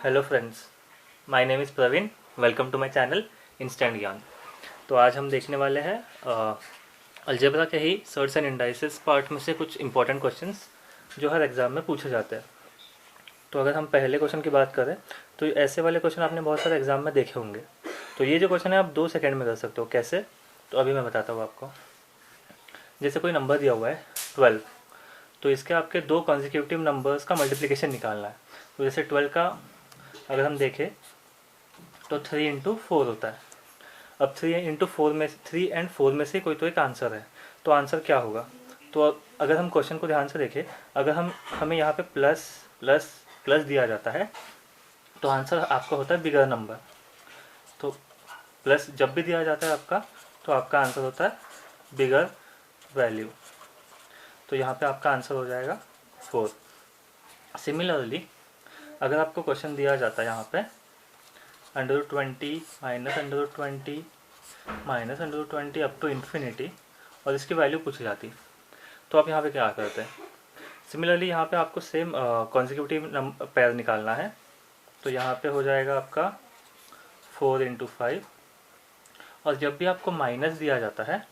Hello friends, my name is Praveen. Welcome to my channel instant Gyan. तो आज हम देखने वाले हैं अलजेब्रा के ही सर्ट्स एंड इंडाइसेस पार्ट में से कुछ इंपॉर्टेंट क्वेश्चंस जो हर एग्ज़ाम में पूछे जाते हैं। तो अगर हम पहले क्वेश्चन की बात करें तो ऐसे वाले क्वेश्चन आपने बहुत सारे एग्ज़ाम में देखे होंगे। तो ये जो क्वेश्चन है आप 2 सेकेंड में कर सकते हो। कैसे? तो अभी मैं बताता हूँ आपको। जैसे कोई नंबर दिया हुआ है 12, तो इसके आपके 2 कॉन्जिक्यूटिव नंबर्स का मल्टीप्लिकेशन निकालना है। तो जैसे 12 का अगर हम देखें तो 3 × 4 होता है। अब 3 एंड 4 में से कोई तो एक आंसर है, तो आंसर क्या होगा? तो अगर हम क्वेश्चन को ध्यान से देखें, अगर हमें यहाँ पे प्लस प्लस प्लस दिया जाता है तो आंसर आपका होता है बिगर नंबर। तो प्लस जब भी दिया जाता है आपका, तो आपका आंसर होता है बिगर वैल्यू। तो यहाँ पे आपका आंसर हो जाएगा 4। सिमिलरली अगर आपको क्वेश्चन दिया जाता है यहाँ पे √20 -√20 -√20 अप टू इन्फिनिटी और इसकी वैल्यू पूछी जाती, तो आप यहाँ पे क्या करते हैं? सिमिलरली यहाँ पे आपको सेम कॉन्जिक्यूटिव पेयर निकालना है। तो यहाँ पे हो जाएगा आपका 4 × 5 और जब भी आपको माइनस दिया जाता है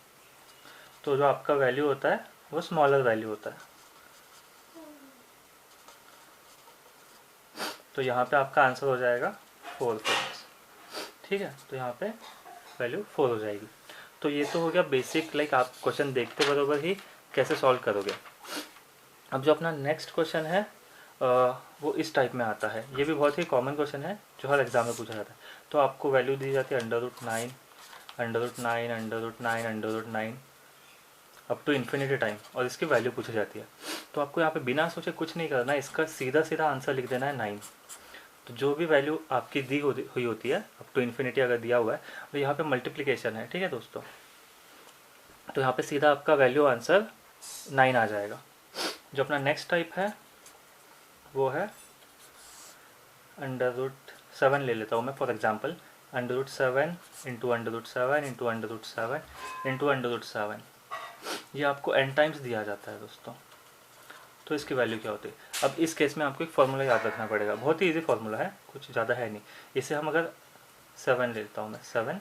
तो जो आपका वैल्यू होता है वो स्मॉलर वैल्यू होता है। तो यहाँ पे आपका आंसर हो जाएगा 4 फ्रेंड्स। ठीक है, तो यहाँ पे वैल्यू 4 हो जाएगी। तो ये तो हो गया बेसिक, लाइक आप क्वेश्चन देखते बराबर ही कैसे सॉल्व करोगे। अब जो अपना नेक्स्ट क्वेश्चन है वो इस टाइप में आता है। ये भी बहुत ही कॉमन क्वेश्चन है जो हर एग्जाम में पूछा जाता है। तो आपको वैल्यू दी जाती है √9 √9 √9 √9 अप टू इन्फिनिटी टाइम और इसकी वैल्यू पूछी जाती है। तो आपको यहाँ पे बिना सोचे कुछ नहीं करना है, इसका सीधा सीधा आंसर लिख देना है 9। तो जो भी वैल्यू आपकी दी हुई होती है अप टू इन्फिनिटी अगर दिया हुआ है तो यहाँ पे मल्टीप्लिकेशन है। ठीक है दोस्तों, तो यहाँ पे सीधा आपका वैल्यू आंसर 9 आ जाएगा। जो अपना नेक्स्ट टाइप है वो है √7 ले लेता हूँ मैं फॉर एग्जांपल। √7 × √7 × √7 × √7 ये आपको n टाइम्स दिया जाता है दोस्तों। तो इसकी वैल्यू क्या होती है? अब इस केस में आपको एक फार्मूला याद रखना पड़ेगा, बहुत ही इजी फार्मूला है, कुछ ज़्यादा है नहीं। इसे हम अगर 7 ले लेता हूँ मैं 7,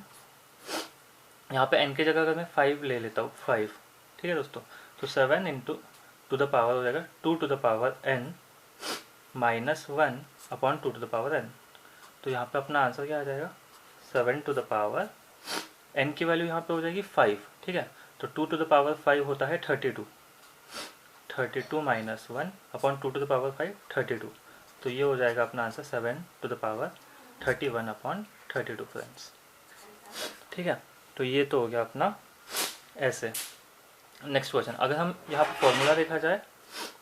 यहाँ पे n की जगह अगर मैं 5 ले लेता हूँ 5, ठीक है दोस्तों, तो 7 × टू द पावर हो जाएगा 2 to the power n -1 upon 2 to the power n। तो यहाँ पे अपना आंसर क्या आ जाएगा? 7 to the power n की वैल्यू यहाँ पे हो जाएगी 5। ठीक है, तो 2 to the power 5 होता है 32 -1 अपॉन 2 to the power 5 32। तो ये हो जाएगा अपना answer 7 to the power 31 upon 32 friends. ठीक है, तो ये तो हो गया अपना ऐसे। नेक्स्ट क्वेश्चन, अगर हम यहाँ पर फॉर्मूला देखा जाए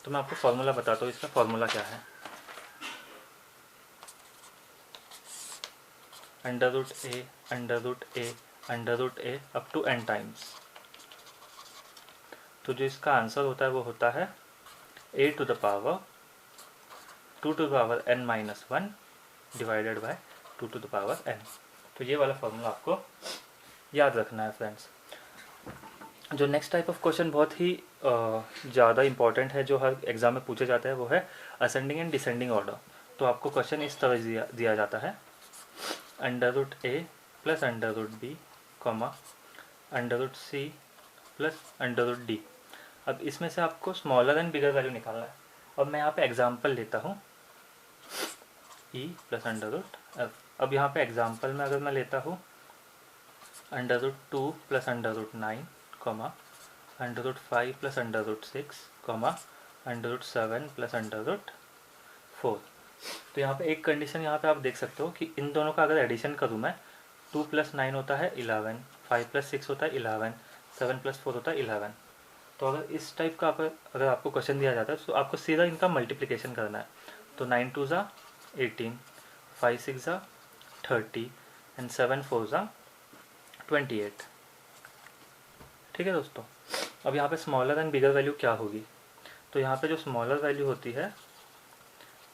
तो मैं आपको फॉर्मूला बताता हूँ। इसका फॉर्मूला क्या है? √a up to n times. तो जो इसका आंसर होता है वो होता है a to the power 2 to the power n-1 divided by 2 to the power n। तो ये वाला फॉर्मूला आपको याद रखना है फ्रेंड्स। जो नेक्स्ट टाइप ऑफ क्वेश्चन बहुत ही ज़्यादा इंपॉर्टेंट है, जो हर एग्जाम में पूछे जाता है, वो है असेंडिंग एंड डिसेंडिंग ऑर्डर। तो आपको क्वेश्चन इस तरह दिया जाता है √a plus √b √c plus √d। अब इसमें से आपको स्मॉलर एंड बिगर वैल्यू निकालना है। अब मैं यहाँ पे एग्जांपल लेता हूँ e प्लस √f। अब यहाँ पे एग्जांपल में अगर मैं लेता हूँ √2 प्लस √9 √5 प्लस √6 √7 प्लस √4। तो यहाँ पे एक कंडीशन यहाँ पे आप देख सकते हो कि इन दोनों का अगर एडिशन करूँ मैं, 2 + 9 होता है 11, 5 + 6 होता है 11, 7 + 4 होता है 11। तो अगर इस टाइप का अगर आपको क्वेश्चन दिया जाता है तो आपको सीधा इनका मल्टीप्लिकेशन करना है। तो 9 2 ज़ा 18, 5 6 ज़ा 30 एंड 7 4 ज़ा 28। ठीक है दोस्तों, अब यहाँ पे स्मॉलर एंड बिगर वैल्यू क्या होगी? तो यहाँ पे जो स्मॉलर वैल्यू होती है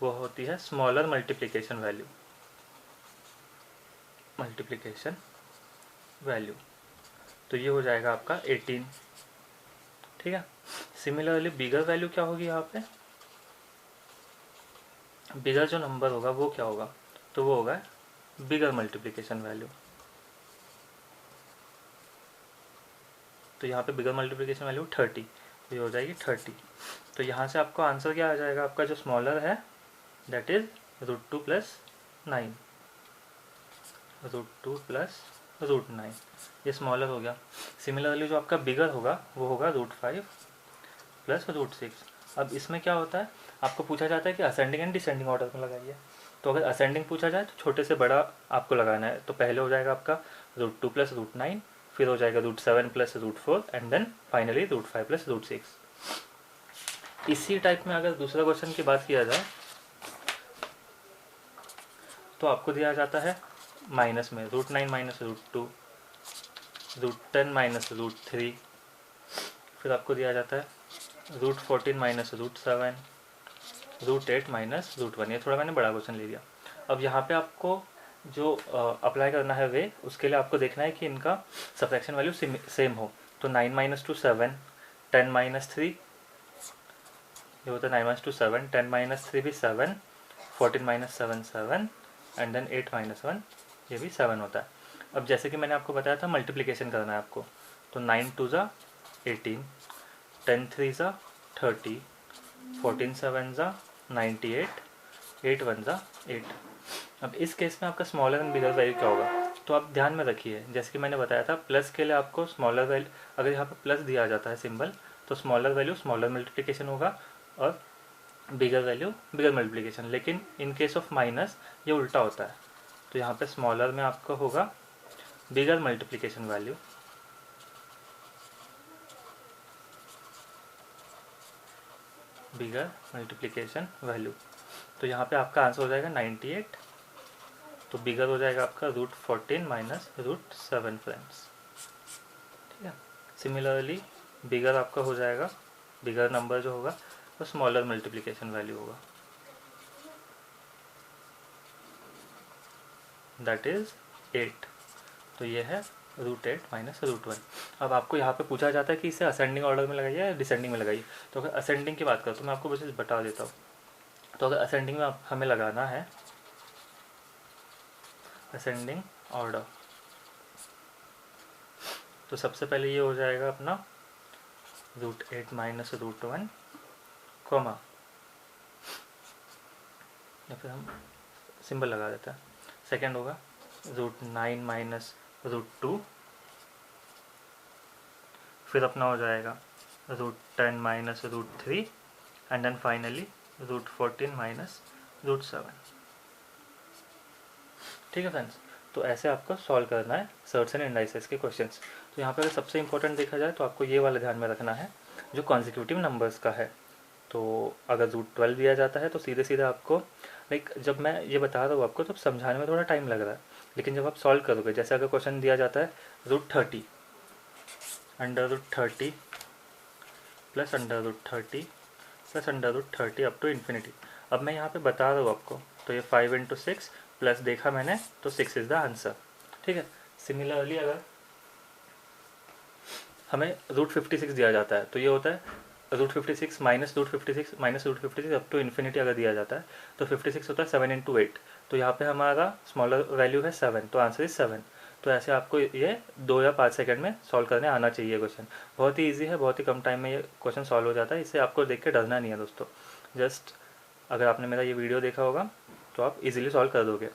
वो होती है स्मॉलर मल्टीप्लिकेशन वैल्यू। तो ये हो जाएगा आपका 18। ठीक है, सिमिलरली बिगर वैल्यू क्या होगी? यहाँ पे बिगर जो नंबर होगा वो क्या होगा? तो वो होगा बिगर मल्टीप्लिकेशन वैल्यू। तो यहाँ पे बिगर मल्टीप्लिकेशन वैल्यू 30, तो ये हो जाएगी 30। तो यहाँ से आपको आंसर क्या आ जाएगा, आपका जो स्मॉलर है दैट इज √2 + 9, √2 + √9, ये स्मॉलर हो गया। सिमिलरली जो आपका बिगर होगा वो होगा √5 + √6। अब इसमें क्या होता है, आपको पूछा जाता है कि असेंडिंग एंड डिसेंडिंग ऑर्डर में लगाइए। तो अगर असेंडिंग पूछा जाए तो छोटे से बड़ा आपको लगाना है। तो पहले हो जाएगा आपका √2 + √9, फिर हो जाएगा √7 + √4 एंड देन फाइनली √5 + √6। इसी टाइप में अगर दूसरा क्वेश्चन की बात किया जाए तो आपको दिया जाता है माइनस में √9 - √2, √10 - √3, फिर आपको दिया जाता है √14 - √7, √8 - √1। ये थोड़ा मैंने बड़ा क्वेश्चन ले लिया। अब यहाँ पे आपको जो अप्लाई करना है वे, उसके लिए आपको देखना है कि इनका सब्ट्रैक्शन वैल्यू सेम हो। तो 9 - 2 7, 10 - 3, ये होता है 9 - 2 7, 10 - 3 भी 7, 14 - 7 7 एंड देन 8 - 1 ये भी 7 होता है। अब जैसे कि मैंने आपको बताया था मल्टीप्लिकेशन करना है आपको, तो 9 2 ज़ा 18, 10 3 ज़ा 30, 14 7 ज़ा 98, 8 1 ज़ा 8। अब इस केस में आपका स्मॉलर एंड बिगर वैल्यू क्या होगा, तो आप ध्यान में रखिए जैसे कि मैंने बताया था प्लस के लिए आपको स्मॉलर वैल्यू, अगर यहाँ पर प्लस दिया जाता है सिंबल, तो स्मॉलर वैल्यू स्मॉलर मल्टीप्लिकेशन होगा और बिगर वैल्यू बिगर मल्टीप्लिकेशन। लेकिन इन केस ऑफ माइनस ये उल्टा होता है। तो यहाँ पे स्मॉलर में आपका होगा बिगर मल्टीप्लिकेशन वैल्यू, बिगर मल्टीप्लिकेशन वैल्यू। तो यहाँ पे आपका आंसर हो जाएगा 98। तो बिगर हो जाएगा आपका √14 - √7 फ्रेंड्स। ठीक है, सिमिलरली बिगर आपका हो जाएगा, बिगर नंबर जो होगा वो स्मॉलर मल्टीप्लिकेशन वैल्यू होगा, दैट इज 8। तो ये है √8 - √1। अब आपको यहाँ पे पूछा जाता है कि इसे असेंडिंग ऑर्डर में लगाइए या डिसेंडिंग में लगाइए। तो अगर असेंडिंग की बात करूँ तो मैं आपको बस बता देता हूँ। तो अगर असेंडिंग में हमें लगाना है असेंडिंग ऑर्डर, तो सबसे पहले ये हो जाएगा अपना √8 - √1 कॉमा, या फिर हम सिंबल लगा देते हैं। सेकेंड होगा √9 - √2, फिर अपना हो जाएगा √10 - √3 एंड देन फाइनली √14 - √7। ठीक है फ्रेंड्स, तो ऐसे आपको सॉल्व करना है सर्ट्स एंड इंडाइसेस के क्वेश्चंस। तो यहाँ पे अगर सबसे इंपॉर्टेंट देखा जाए तो आपको ये वाला ध्यान में रखना है जो कॉन्जिक्यूटिव नंबर्स का है। तो अगर √12 दिया जाता है तो सीधे सीधे आपको, लाइक जब मैं ये बता रहा हूँ आपको तो समझाने में थोड़ा टाइम लग रहा है, लेकिन जब आप सॉल्व करोगे, जैसे अगर क्वेश्चन दिया जाता है √30 √30 plus √30 plus √30 up to infinity. अब मैं यहाँ पे बता रहा हूँ आपको, तो ये 5 × 6 प्लस देखा मैंने तो 6 इज़ द आंसर। ठीक है, सिमिलरली अगर हमें √56 दिया जाता है तो ये होता है √56 माइनस √56 अप टू इन्फिनिटी अगर दिया जाता है तो 56 होता है 7 × 8। तो यहाँ पे हमारा स्मॉलर वैल्यू है 7, तो आंसर इज 7। तो ऐसे आपको ये 2 या 5 सेकंड में सॉल्व करने आना चाहिए क्वेश्चन। बहुत ही इजी है, बहुत ही कम टाइम में ये क्वेश्चन सॉल्व हो जाता है। इससे आपको देख के डरना नहीं है दोस्तों। जस्ट अगर आपने मेरा ये वीडियो देखा होगा तो आप इजीली सॉल्व कर दोगे।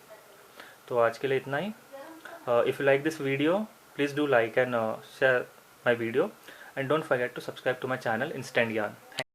तो आज के लिए इतना ही। If you like this video please do like and share my video and don't forget to subscribe to my channel Instant Gyan.